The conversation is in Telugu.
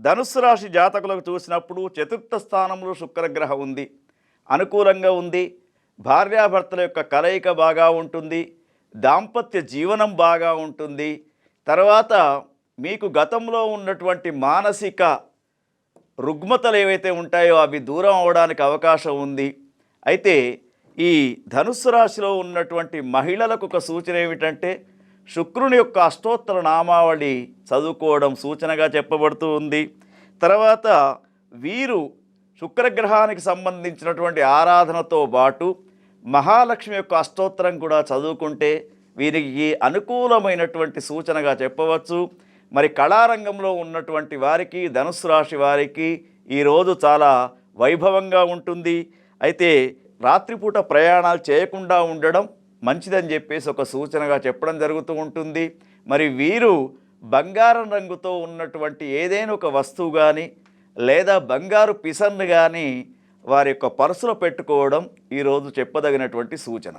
ధనుస్సు రాశి జాతకులకు చూసినప్పుడు చతుర్థ స్థానంలో శుక్రగ్రహం ఉంది, అనుకూలంగా ఉంది. భార్యాభర్తల యొక్క కలయిక బాగా ఉంటుంది, దాంపత్య జీవనం బాగా ఉంటుంది. తర్వాత మీకు గతంలో ఉన్నటువంటి మానసిక రుగ్మతలు ఏవైతే ఉంటాయో అవి దూరం అవడానికి అవకాశం ఉంది. అయితే ఈ ధనుస్సు రాశిలో ఉన్నటువంటి మహిళలకు ఒక సూచన ఏమిటంటే శుక్రుని యొక్క అష్టోత్తర నామావళి చదువుకోవడం సూచనగా చెప్పబడుతూ ఉంది. తర్వాత వీరు శుక్రగ్రహానికి సంబంధించినటువంటి ఆరాధనతో పాటు మహాలక్ష్మి యొక్క అష్టోత్తరం కూడా చదువుకుంటే వీరికి అనుకూలమైనటువంటి సూచనగా చెప్పవచ్చు. మరి కళారంగంలో ఉన్నటువంటి వారికి, ధనుస్సు రాశి వారికి ఈరోజు చాలా వైభవంగా ఉంటుంది. అయితే రాత్రిపూట ప్రయాణాలు చేయకుండా ఉండడం మంచిదని చెప్పేసి ఒక సూచనగా చెప్పడం జరుగుతూ ఉంటుంది. మరి వీరు బంగారం రంగుతో ఉన్నటువంటి ఏదైనా ఒక వస్తువు కానీ లేదా బంగారు పిసన్ను కానీ వారి యొక్క పర్సులో పెట్టుకోవడం ఈరోజు చెప్పదగినటువంటి సూచన.